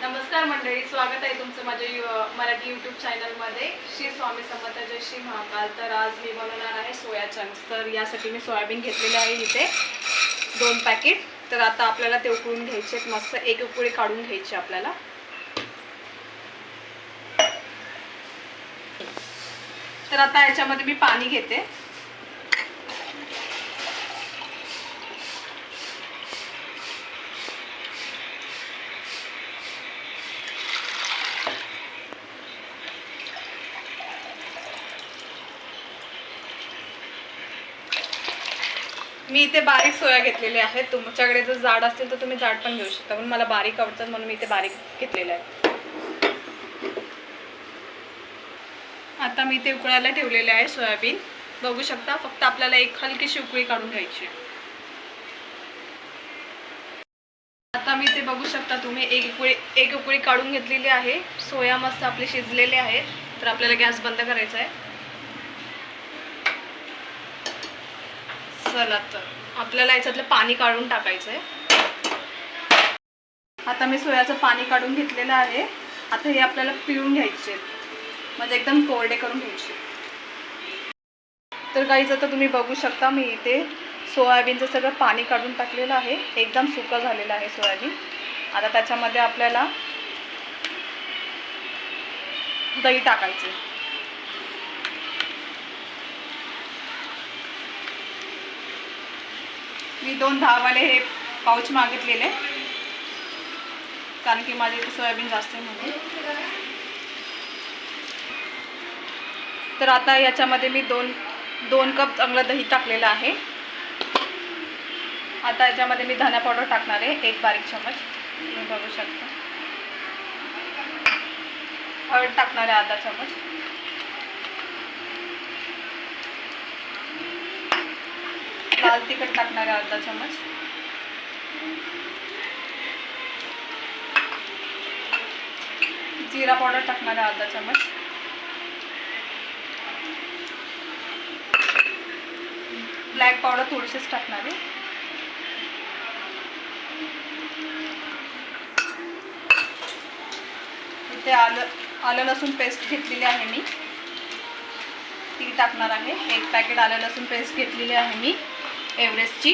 नमस्कार मंडळी, स्वागत आहे तुमचं माझ्या मराठी यूट्यूब चॅनलमध्ये. श्री स्वामी समर्थ, जय श्री महाकाल. तर आज मी बनवणार आहे सोया चंक्स. तर यासाठी मी सोयाबीन घेतलेले आहे इथे 2 पॅकेट. तर आता आपल्याला ते उकळून घ्यायचे, मस्त एक उकळी काढून घ्यायची आपल्याला. तर आता याच्यामध्ये मी पाणी घेते. मी इथे बारीक सोया घेतलेले आहेत. तुमच्याकडे जर जाड असतील तर तुम्ही जाड पण घेऊ शकता, पण मला बारीक आवडतात म्हणून मी इथे बारीक घेतलेले आहे. आता मी इथे उकळायला ठेवलेले आहे सोयाबीन. बघू शकता, फक्त आपल्याला एक हलकीशी उकळी काढून घ्यायची. आता मी इथे बघू शकता तुम्ही एक उकळी काढून घेतलेली आहे. सोया मस्त आपले शिजलेले आहेत. तर आपल्याला गॅस बंद करायचा आहे. चला, तर आपल्याला याच्यातलं पाणी काढून टाकायचं आहे. आता मी सोयाचं पाणी काढून घेतलेलं आहे. आता हे आपल्याला पिळून घ्यायचे, म्हणजे एकदम कोरडे करून घ्यायचे. तर गाईज, आता तुम्ही बघू शकता मी इथे सोयाबीनचं सगळं पाणी काढून टाकलेलं आहे. एकदम सुकं झालेलं आहे सोयाबीन. आता त्याच्यामध्ये आपल्याला दही टाकायचे. मी 2 10वाले हे पाऊच मागितलेले, कारण की माझे इथे सोयाबीन जास्त आहे म्हणून. तर आता याच्यामध्ये मी 2 कप चांगलं दही टाकलेलं आहे. आता याच्यामध्ये मी धना पावडर टाकणार आहे 1 बारीक चमच. तुम्ही बघू शकता. हळद टाकणार आहे अर्धा चमच. लाल तिखट टाकणार आहे अर्धा चमच. जीरा पावडर टाकणार आहे अर्धा चमच. ब्लॅक पावडर थोडीशीच टाकणार आहे. इथे आलं लसूण पेस्ट घेतलेली आहे मी, ती टाकणार आहे. 1 पॅकेट आलं लसूण पेस्ट घेतलेली आहे मी एव्हरेस्टची,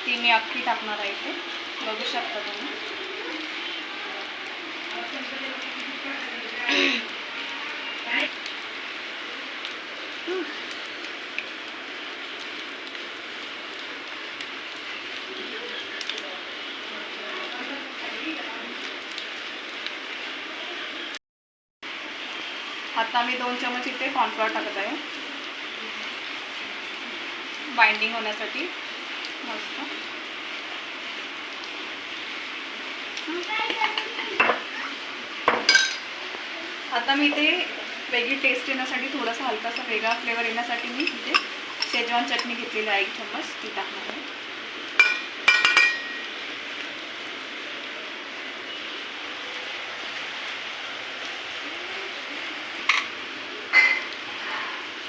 ती मी अख्खी टाकणार आहे इथे. बघू शकता तुम्ही. आता मी 2 चमच इथे कॉर्नफ्लॉवर टाकत आहे, बाइंडिंग होण्यासाठी मस्त. आता मी इथे वेगळी टेस्ट येण्यासाठी, थोडासा हलकासा वेगळा फ्लेवर येण्यासाठी मी इथे शेजवान चटणी घेतलेली आहे 1 चमच, ती टाकणार आहे.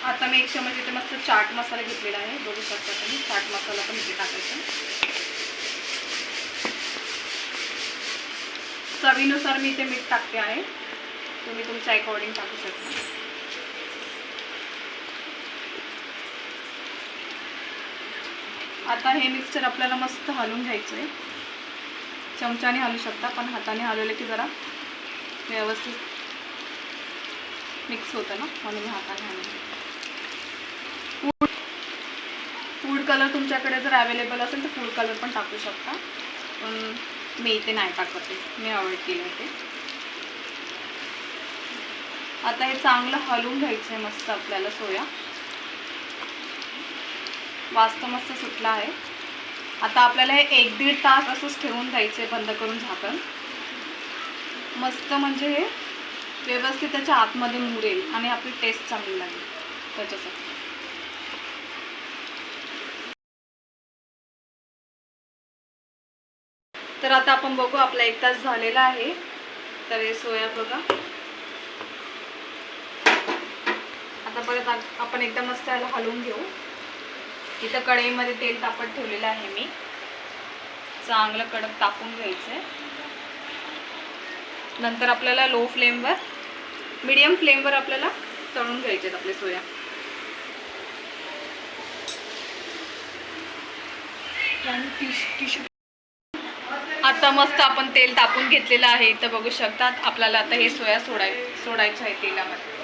आता मी 1 चमच इथे मस्त चाट मसाला घेतलेला आहे. बघू शकता तुम्ही. चाट मसाला पण इथे टाकायचा. चवीनुसार मी इथे मीठ टाकते आहे, तुम्ही तुमच्या अकॉर्डिंग टाकू शकता. आता हे मिक्सचर आपल्याला मस्त हलवून घ्यायचं आहे. चमच्याने हलवू शकता, पण हाताने हलवलं की जरा व्यवस्थित मिक्स होतं ना, म्हणून मी हाताने हलवते. फूड कलर तुमच्याकडे जर अवेलेबल असेल तर फूड कलर पण टाकू शकता, पण मी इथे नाही टाकते, मी अवॉइड केलं ते. आता हे चांगलं हलवून घ्यायचं आहे मस्त आपल्याला. सोया वास मस्त सुटला आहे. आता आपल्याला हे 1-1.5 तास असंच ठेवून द्यायचं आहे, बंद करून झाकण. मस्त, म्हणजे हे व्यवस्थित त्याच्या आतमध्ये मुरेल आणि आपली टेस्ट चांगली लागेल त्याच्यासाठी. तर आता आपण बघू, आपला 1 तास झालेला आहे. तर हे सोया बघा. आता परत आपण एकदम मस्त याला हलवून घेऊ. इथं कढईमध्ये तेल तापत ठेवलेलं आहे मी. चांगलं कडक तापून घ्यायचं आहे. नंतर आपल्याला लो फ्लेमवर मीडियम फ्लेमवर आपल्याला तळून घ्यायचे आहेत आपले सोया. आता मस्त आपण तेल तापून घेतलेलं आहे. तर बघू शकतात आपल्याला आता हे सोया सोडायचं आहे तेलामध्ये.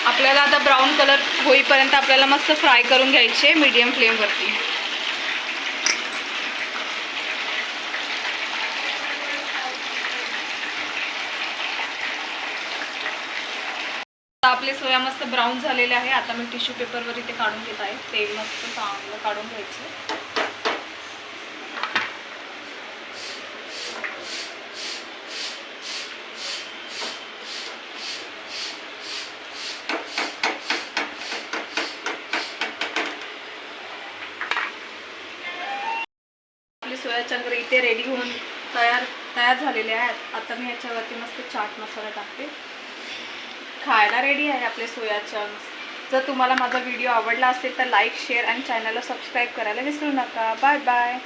आपल्याला आता ब्राऊन कलर होईपर्यंत आपल्याला मस्त फ्राय करून घ्यायचे मीडियम फ्लेमवरती. आपले सोया मस्त ब्राऊन झालेले आहे. आता मी टिश्यू पेपरवर इथे काढून घेत आहे. तेल मस्त चांगलं काढून घ्यायचं. सोया चंक्र इथे रेडी होऊन तयार झालेले आहेत. आता मी याच्यावरती मस्त चाट मसाला टाकते. खायला रेडी आहे आपले सोया चंक्स. जर तुम्हाला माझा व्हिडिओ आवडला असेल तर लाईक, शेअर आणि चॅनलला सबस्क्राईब करायला विसरू नका. Bye bye.